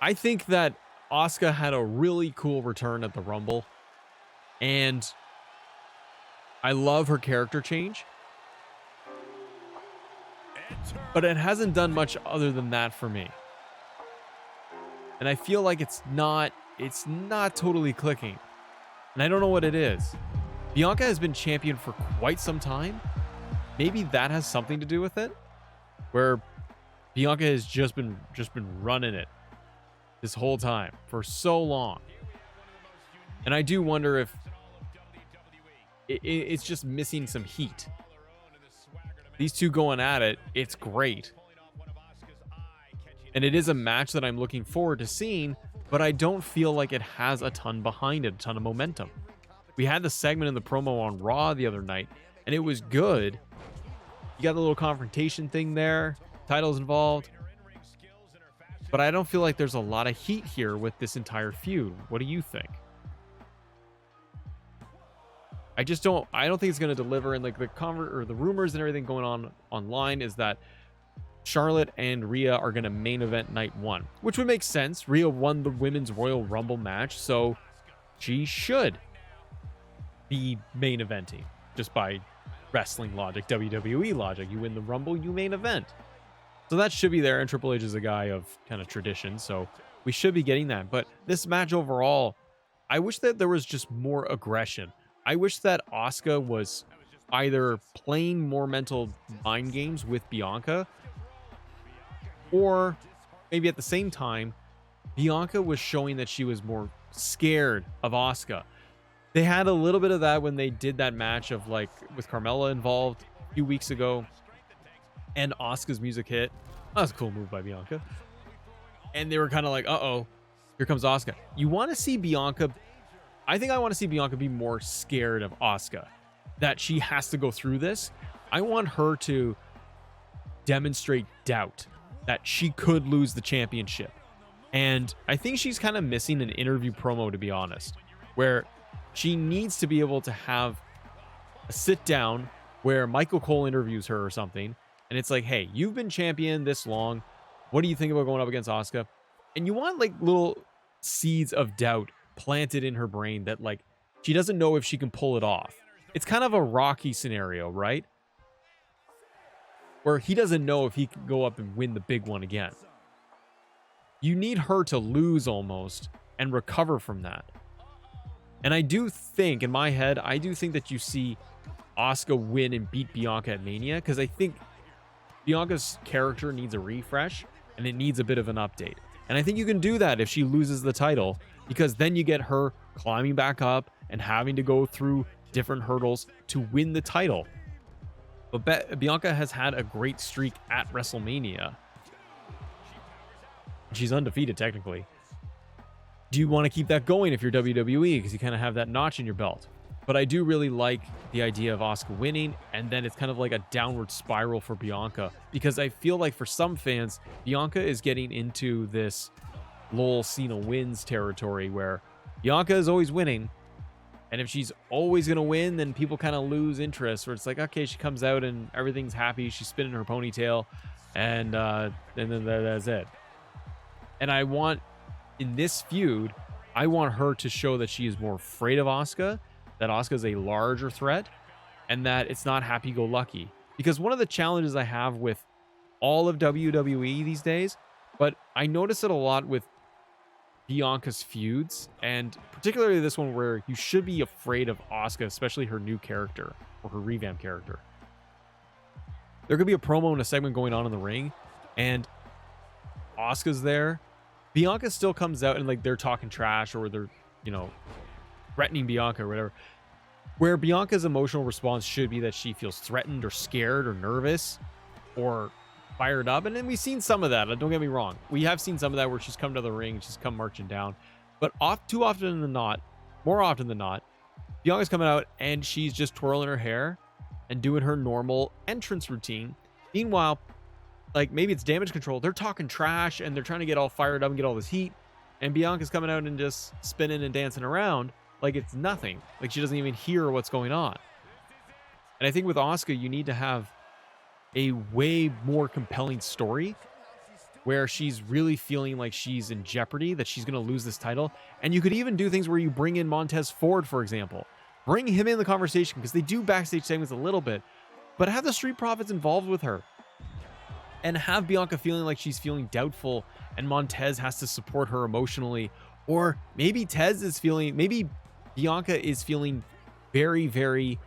I think that Asuka had a really cool return at the Rumble, and I love her character change, but it hasn't done much other than that for me. And I feel like it's not totally clicking. And I don't know what it is. Bianca has been champion for quite some time. Maybe that has something to do with it, where Bianca has just been running it this whole time for so long. And I do wonder if it's just missing some heat. These two going at it, it's great. And it is a match that I'm looking forward to seeing, but I don't feel like it has a ton behind it, a ton of momentum. We had the segment in the promo on Raw the other night, and it was good. You got the little confrontation thing there, titles involved. But I don't feel like there's a lot of heat here with this entire feud. What do you think? I don't think it's going to deliver. And like the rumors and everything going on online is that Charlotte and Rhea are going to main event night 1, which would make sense. Rhea won the Women's Royal Rumble match, so she should be main eventing just by wrestling logic, WWE logic. You win the Rumble, you main event. So that should be there, and Triple H is a guy of kind of tradition, so we should be getting that. But this match overall, I wish that there was just more aggression. I wish that Asuka was either playing more mental mind games with Bianca, or maybe at the same time, Bianca was showing that she was more scared of Asuka. They had a little bit of that when they did that match of like with Carmella involved a few weeks ago, and Asuka's music hit. That was a cool move by Bianca. And they were kind of like, uh-oh, here comes Asuka. You want to see Bianca... I think I want to see Bianca be more scared of Asuka, that she has to go through this. I want her to demonstrate doubt that she could lose the championship. And I think she's kind of missing an interview promo, to be honest, where she needs to be able to have a sit down where Michael Cole interviews her or something. And it's like, hey, you've been champion this long. What do you think about going up against Asuka? And you want like little seeds of doubt planted in her brain that like she doesn't know if she can pull it off. It's kind of a Rocky scenario, right? Where he doesn't know if he can go up and win the big one again. You need her to lose almost and recover from that. And I do think, in my head, I do think that you see Asuka win and beat Bianca at Mania, because I think Bianca's character needs a refresh and it needs a bit of an update. And I think you can do that if she loses the title, because then you get her climbing back up and having to go through different hurdles to win the title. But Bianca has had a great streak at WrestleMania. She's undefeated technically. Do you want to keep that going if you're WWE? Because you kind of have that notch in your belt. But I do really like the idea of Asuka winning, and then it's kind of like a downward spiral for Bianca, because I feel like for some fans, Bianca is getting into this Lol Cena wins territory where Bianca is always winning, and if she's always going to win, then people kind of lose interest, where it's like, okay, she comes out and everything's happy, she's spinning her ponytail, and then that's it. And I want, in this feud, I want her to show that she is more afraid of Asuka, that Asuka is a larger threat, and that it's not happy-go-lucky. Because one of the challenges I have with all of WWE these days, but I notice it a lot with Bianca's feuds, and particularly this one where you should be afraid of Asuka, especially her new character, or her revamped character. There could be a promo and a segment going on in the ring, and Asuka's there. Bianca still comes out and like they're talking trash, or they're, threatening Bianca or whatever, where Bianca's emotional response should be that she feels threatened or scared or nervous or fired up. And then we've seen some of that. Don't get me wrong. We have seen some of that where she's come to the ring, she's come marching down. But more often than not, Bianca's coming out and she's just twirling her hair and doing her normal entrance routine. Meanwhile, like maybe it's Damage Control, they're talking trash and they're trying to get all fired up and get all this heat. And Bianca's coming out and just spinning and dancing around like it's nothing. Like she doesn't even hear what's going on. And I think with Asuka, you need to have a way more compelling story where she's really feeling like she's in jeopardy, that she's going to lose this title. And you could even do things where you bring in Montez Ford, for example. Bring him in the conversation, because they do backstage segments a little bit, but have the Street Profits involved with her. And have Bianca feeling like she's feeling doubtful and Montez has to support her emotionally. Or maybe maybe Bianca is feeling very, very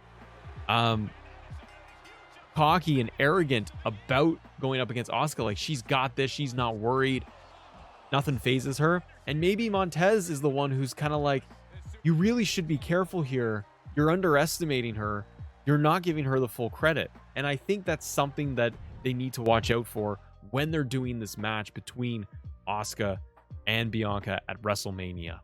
cocky and arrogant about going up against Asuka. Like, she's got this, she's not worried, nothing phases her. And maybe Montez is the one who's kind of like, you really should be careful here. You're underestimating her. You're not giving her the full credit. And I think that's something that they need to watch out for when they're doing this match between Asuka and Bianca at WrestleMania.